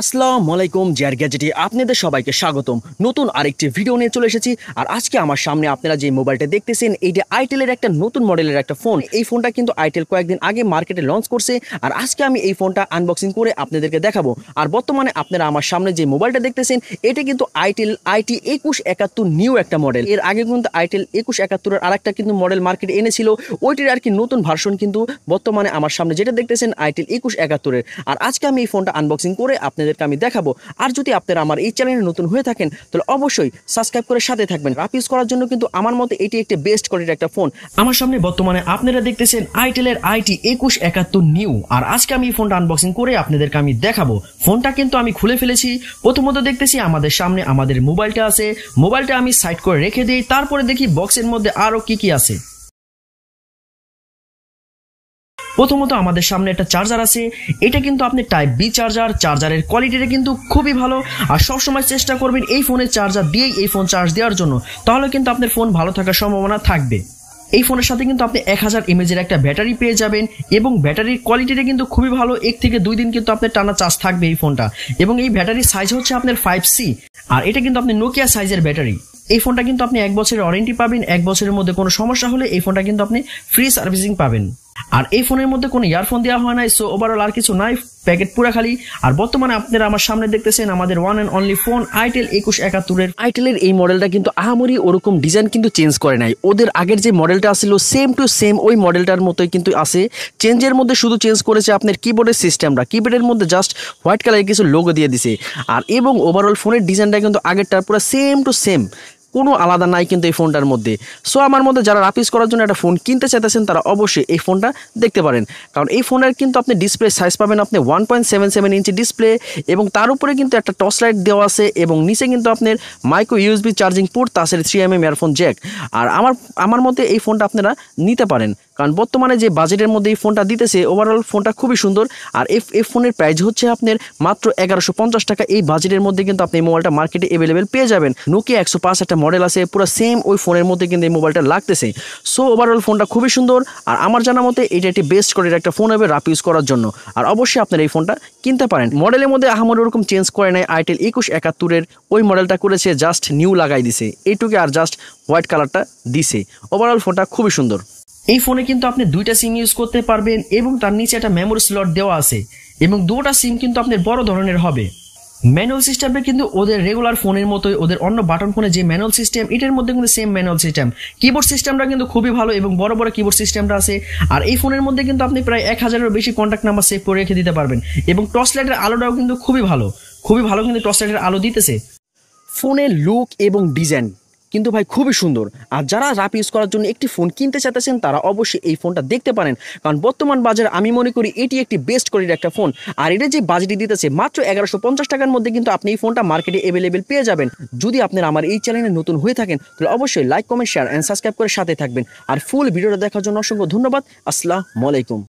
আসসালামু আলাইকুম GadgeT আপনাদের সবাইকে স্বাগতম। নতুন আরেকটি ভিডিও নিয়ে চলে এসেছি। আর আজকে আমার সামনে আপনারা যে মোবাইলটা দেখতেছেন এইটা আইটেলের একটা নতুন মডেলের একটা ফোন। এই ফোনটা কিন্তু আইটেল কয়েকদিন আগে মার্কেটে লঞ্চ করছে। আর আজকে আমি এই ফোনটা আনবক্সিং করে আপনাদেরকে দেখাবো। আর বর্তমানে আপনারা আমার সামনে যে মোবাইলটা দেখতেছেন এটা কিন্তু আইটেল IT2171 নিউ একটা মডেল। এর আগে কিন্তু আইটেল 2171 এর আরেকটা কিন্তু মডেল মার্কেটে এনেছিল, ওইটির আর কি নতুন ভার্সন কিন্তু বর্তমানে আমার সামনে যেটা দেখতেছেন আইটেল 2171 এর। আর আজকে আমি এই ফোনটা আনবক্সিং করে আপনাদেরকে আমি দেখাবো। আর যদি আপনারা আমার এই চ্যানেলে নতুন হয়ে থাকেন তাহলে অবশ্যই সাবস্ক্রাইব করে সাথে থাকবেন। রাফ ইউজ করার জন্য কিন্তু আমার মতে এটি একটি বেস্ট কোয়ালিটির একটা ফোন। আমার সামনে বর্তমানে আপনারা দেখতেছেন আইটেলের IT2171 নিউ। আর আজকে আমি এই ফোনটা আনবক্সিং করে আপনাদেরকে আমি দেখাবো। ফোনটা কিন্তু আমি খুলে ফেলেছি। প্রথমত দেখতেছি আমাদের সামনে আমাদের মোবাইলটা আছে। মোবাইলটা আমি সাইড করে রেখে দিই, তারপরে দেখি বক্সের মধ্যে আরো কি কি আছে। প্রথমত আমাদের সামনে একটা চার্জার আছে। এটা কিন্তু আপনি টাইপ বি চার্জার। চার্জারের কোয়ালিটিটা কিন্তু খুবই ভালো। আর সবসময় চেষ্টা করবেন এই ফোনের চার্জার দিয়েই এই ফোন চার্জ দেওয়ার জন্য, তাহলে কিন্তু আপনার ফোন ভালো থাকার সম্ভাবনা থাকবে। এই ফোনের সাথে কিন্তু আপনি 1000 mAh একটা ব্যাটারি পেয়ে যাবেন এবং ব্যাটারির কোয়ালিটিটা কিন্তু খুবই ভালো। 1 থেকে 2 দিন কিন্তু আপনার টানা চার্জ থাকবে এই ফোনটা। এবং এই ব্যাটারির সাইজ হচ্ছে আপনার 5C। আর এটা কিন্তু আপনি নোকিয়া সাইজের ব্যাটারি। এই ফোনটা কিন্তু আপনি 1 বছরের ওয়ারেন্টি পাবেন। 1 বছরের মধ্যে কোনো সমস্যা হলে এই ফোনটা কিন্তু আপনি ফ্রি সার্ভিসিং পাবেন। আর এই ফোনের মধ্যে কোনো ইয়ারফোন দেওয়া হয় নাই, সো ওভারঅল আর কিছু নাই, প্যাকেট পুরা খালি। আর বর্তমানে আপনারা আমার সামনে দেখতেছেন আমাদের one and only phone itel 2171 এর। আইটেলের এই মডেলটা কিন্তু আহামরি ওরকম ডিজাইন কিন্তু চেঞ্জ করে নাই। ওদের আগের যে মডেলটা আসছিল সেম টু সেম ওই মডেলটার মতোই কিন্তু আছে। চেঞ্জের মধ্যে শুধু চেঞ্জ করেছে আপনার কিবোর্ডের সিস্টেমটা। কিবোর্ডের মধ্যে জাস্ট হোয়াইট কালারের কিছু লোগো দিয়ে দিছে। আর এবং ওভারঅল ফোনের ডিজাইনটা কিন্তু আগেরটার পুরো সেম টু সেম, কোনো আলাদা নাই কিন্তু এই ফোনটার মধ্যে। সো আমার মধ্যে যারা রাফ ইউজ করার জন্য একটা ফোন কিনতে চাইতেছেন তারা অবশ্যই এই ফোনটা দেখতে পারেন। কারণ এই ফোনের কিন্তু আপনি ডিসপ্লে সাইজ পাবেন আপনি 1.77 ইঞ্চি ডিসপ্লে, এবং তার উপরে কিন্তু একটা টর্চ লাইট দেওয়া আছে, এবং নিচে কিন্তু আপনার মাইক্রো USB চার্জিং পোর্ট, তাছাড়া 3mm ইয়ারফোন জ্যাক। আর আমার মতে এই ফোনটা আপনারা নিতে পারেন, কারণ বর্তমানে যে বাজেটের মধ্যে এই ফোনটা দিতেছে ওভারঅল ফোনটা খুবই সুন্দর। আর এই ফোনের প্রাইস হচ্ছে আপনার মাত্র 1150 টাকা। এই বাজেটের মধ্যে কিন্তু আপনি এই মোবাইলটা মার্কেটে অ্যাভেলেবেল পেয়ে যাবেন। নোকিয়া 105 একটা মডেল আছে, পুরো সেম ওই ফোনের মধ্যে কিন্তু এই মোবাইলটা লাগতেছে। সো ওভারঅল ফোনটা খুবই সুন্দর। আর আমার জানা মতে এটা একটি বেস্ট কোয়ালিটির একটা ফোন হবে রাফ ইউজ করার জন্য। আর অবশ্যই আপনারা এই ফোনটা কিনতে পারেন। মডেলের মধ্যে আহামরি ওরকম চেঞ্জ করে নাই। আইটেল 2171 এর ওই মডেলটা করেছে, জাস্ট নিউ লাগাই দিছে এইটুকু, আর জাস্ট হোয়াইট কালারটা দিছে। ওভারঅল ফোনটা খুবই সুন্দর। এই ফোনে কিন্তু আপনি 2টা সিম ইউজ করতে পারবেন, এবং তার নিচে একটা মেমোরি স্লট দেওয়া আছে, এবং 2টা সিম কিন্তু আপনার বড় ধরনের হবে। ম্যানুয়াল সিস্টেমটা কিন্তু ওদের রেগুলার ফোনের মতোই, ওদের অন্য বাটন ফোনে যে ম্যানুয়াল সিস্টেম এটার মধ্যে কিন্তু সেম ম্যানুয়াল সিস্টেম। কিবোর্ড সিস্টেমটা কিন্তু খুবই ভালো, এবং বড় বড় কিবোর্ড সিস্টেমটা আছে। আর এই ফোনের মধ্যে কিন্তু আপনি প্রায় 1000-এরও বেশি কন্ট্যাক্ট নাম্বার সেভ করে রেখে দিতে পারবেন। এবং টর্চ লাইটের আলোটাও কিন্তু খুবই ভালো কিন্তু টর্চ লাইটের আলো দিতেছে। ফোনের লুক এবং ডিজাইন কিন্তু ভাই খুবই সুন্দর। আর যারা রাফ ইউজ করার জন্য একটি ফোন কিনতে চাইতেছেন তারা অবশ্যই এই ফোনটা দেখতে পারেন, কারণ বর্তমান বাজারে আমি মনে করি এটি একটি বেস্ট কোয়ালিটির একটা ফোন। আর এটা যে বাজেটে দিতেছে মাত্র 1150 টাকার মধ্যে কিন্তু আপনি এই ফোনটা মার্কেটে অ্যাভেলেবেল পেয়ে যাবেন। যদি আপনারা আমার এই চ্যানেলে নতুন হয়ে থাকেন তাহলে অবশ্যই like, comment, share and subscribe করে সাথে থাকবেন। আর ফুল ভিডিওটা দেখার জন্য অসংখ্য ধন্যবাদ। আসসালামু আলাইকুম।